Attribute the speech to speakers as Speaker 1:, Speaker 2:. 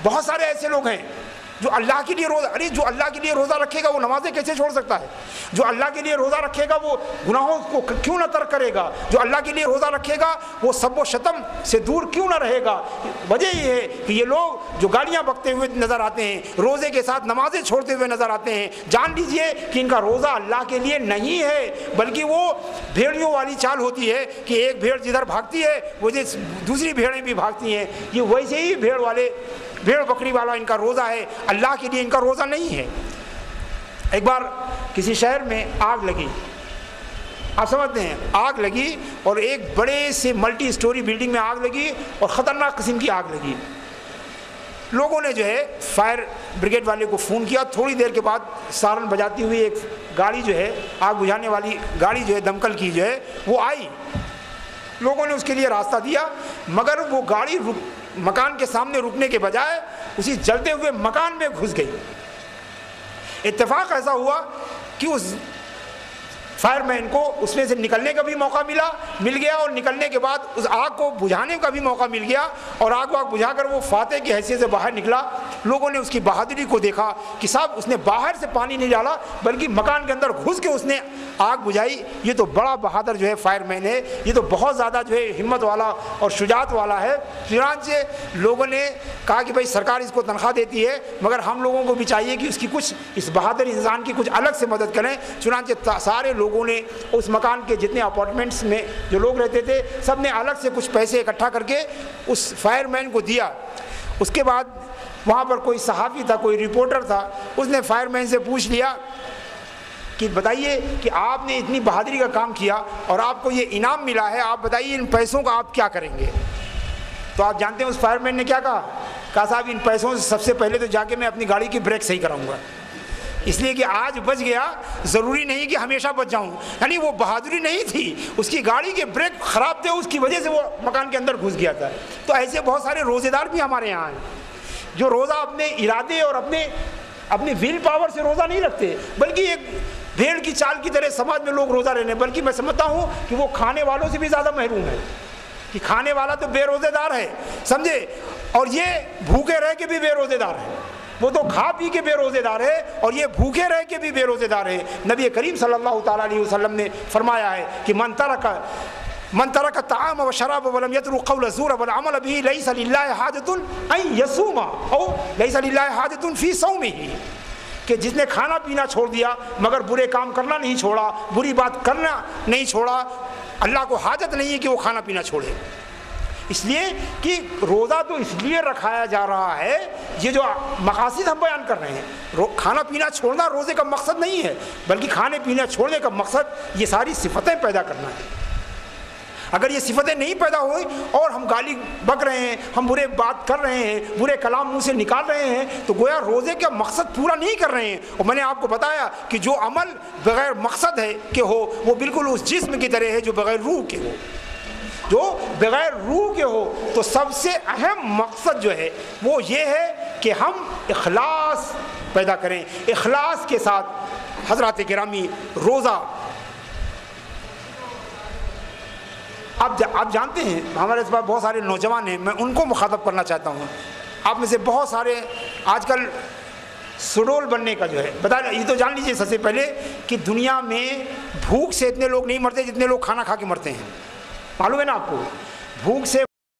Speaker 1: بہت سارے ایسے لوگ ہیں جو اللہ کے لیے روزہ، ارے جو اللہ کے لیے روزہ رکھے گا وہ نمازیں کیسے چھوڑ سکتا ہے؟ جو اللہ کے لیے روزہ رکھے گا وہ گناہوں کو کیوں نہ ترک کرے گا؟ جو اللہ کے لیے روزہ رکھے گا وہ سب و شتم سے دور کیوں نہ رہے گا؟ وجہ یہ ہے کہ یہ لوگ جو گالیاں بکتے ہوئے نظر آتے ہیں، روزے کے ساتھ نمازیں چھوڑتے ہوئے نظر آتے ہیں، جان لیجئے کہ ان کا روزہ اللہ کے لیے نہیں ہے، بلکہ وہ بھیڑیوں والی چال ہوتی ہے کہ ایک بھیڑ جدھر بھاگتی ہے وہ دوسری بھیڑیں بھی بھاگتی ہیں، یہ ویسے ہی بھیڑ بکری والا ان کا روزہ ہے، اللہ کے لیے ان کا روزہ نہیں ہے۔ ایک بار کسی شہر میں آگ لگی، آپ سمجھتے ہیں آگ لگی، اور ایک بڑے سے ملٹی سٹوری بلڈنگ میں آگ لگی اور خطرناک قسم کی آگ لگی۔ لوگوں نے جو ہے فائر بریگیڈ والے کو فون کیا، تھوڑی دیر کے بعد سارن بجاتی ہوئی ایک گاڑی جو ہے آگ بجھانے والی گاڑی جو ہے دمکل کی جو ہے وہ آئی، لوگوں نے اس کے لیے راستہ دیا، مگر وہ گاڑی مکان کے سامنے رکنے کے بجائے اسی جلتے ہوئے مکان میں گھس گئی۔ اتفاق ایسا ہوا کہ اس فائر مین کو اس میں سے نکلنے کا بھی موقع مل گیا، اور نکلنے کے بعد اس آگ کو بجھانے کا بھی موقع مل گیا، اور آگ بجھا کر وہ فاتح کی حیثیت سے باہر نکلا۔ لوگوں نے اس کی بہادری کو دیکھا کہ صاحب اس نے باہر سے پانی نہیں ڈالا بلکہ مکان کے اندر گھس کے اس نے آگ بجھائی، یہ تو بڑا بہادر جو ہے فائر مین ہے، یہ تو بہت زیادہ جو ہے ہمت والا اور شجاعت والا ہے۔ چنانچہ لوگوں نے کہا کہ بھائی سرکار اس کو تنخواہ دیتی ہے، مگر ہم لوگوں کو بھی چاہیے کہ اس کی کچھ، اس بہادر انسان کی کچھ الگ سے مدد کریں۔ چنانچہ سارے لوگوں نے اس مکان کے جتنے اپارٹمنٹس میں جو لوگ رہتے تھے سب نے الگ سے کچھ پیسے اکٹھا کر کے اس فائر مین کو دیا۔ اس کے بعد وہاں پر کوئی صحافی تھا، کوئی رپورٹر تھا، اس نے فائر مین سے پوچھ لیا کہ بتائیے کہ آپ نے اتنی بہادری کا کام کیا اور آپ کو یہ انعام ملا ہے، آپ بتائیے ان پیسوں کا آپ کیا کریں گے؟ تو آپ جانتے ہیں اس فائر مین نے کیا کہا صاحب ان پیسوں سے سب سے پہلے تو جا کے میں اپنی گاڑی کی بریک صحیح کراؤں گا، اس لیے کہ آج بچ گیا ضروری نہیں کہ ہمیشہ بچ جاؤں۔ یعنی وہ بہادری نہیں تھی، اس کی گاڑی کے بریک خراب تھے، اس کی وجہ سے وہ مکان کے اندر گھس گیا تھا۔ تو ایسے بہت سارے روزے دار بھی ہمارے یہاں ہیں جو روزہ اپنے ارادے اور اپنے ول پاور سے روزہ نہیں رکھتے، بلکہ ایک بھیڑ کی چال کی طرح سماج میں لوگ روزہ رہنے، بلکہ میں سمجھتا ہوں کہ وہ کھانے والوں سے بھی زیادہ محروم ہے، کہ کھانے والا تو بے روزے دار ہے سمجھے، اور یہ بھوکے رہ کے بھی بے روزے دار ہے، وہ تو کھا پی کے بے روزے دار ہے اور یہ بھوکے رہ کے بھی بے روزے دار ہے۔ نبی کریم صلی اللہ تعالیٰ علیہ وسلم نے فرمایا ہے کہ من ترک الطعام والشراب ولم يترك قول الزور والعمل به ليس لله حاجة ان يصوم او ليس لله حاجة في صومه، کہ جس نے کھانا پینا چھوڑ دیا مگر برے کام کرنا نہیں چھوڑا، بری بات کرنا نہیں چھوڑا، اللہ کو حاجت نہیں ہے کہ وہ کھانا پینا چھوڑے۔ اس لیے کہ روزہ تو اس لیے رکھایا جا رہا ہے، یہ جو مقاصد ہم بیان کر رہے ہیں، کھانا پینا چھوڑنا روزے کا مقصد نہیں ہے، بلکہ کھانے پینا چھوڑنے کا مقصد یہ ساری صفتیں پیدا کرنا ہے۔ اگر یہ صفتیں نہیں پیدا ہوئی اور ہم گالی بک رہے ہیں، ہم برے بات کر رہے ہیں، برے کلام منہ سے نکال رہے ہیں، تو گویا روزے کا مقصد پورا نہیں کر رہے ہیں۔ اور میں نے آپ کو بتایا کہ جو عمل بغیر مقصد ہے کہ ہو، وہ بالکل اس جسم کی طرح ہے جو بغیر روح کے ہو، جو بغیر روح کے ہو۔ تو سب سے اہم مقصد جو ہے وہ یہ ہے کہ ہم اخلاص پیدا کریں، اخلاص کے ساتھ۔ حضرات گرامی، روزہ آپ جانتے ہیں ہمارے اس پاس بہت سارے نوجوان ہیں، میں ان کو مخاطب کرنا چاہتا ہوں۔ آپ میں سے بہت سارے آج کل سڈول بننے کا جو ہے یہ تو جان لیجیے سب سے پہلے کہ دنیا میں بھوک سے اتنے لوگ نہیں مرتے جتنے لوگ کھانا کھا کے مرتے ہیں، معلوم ہے نا آپ کو؟ بھوک سے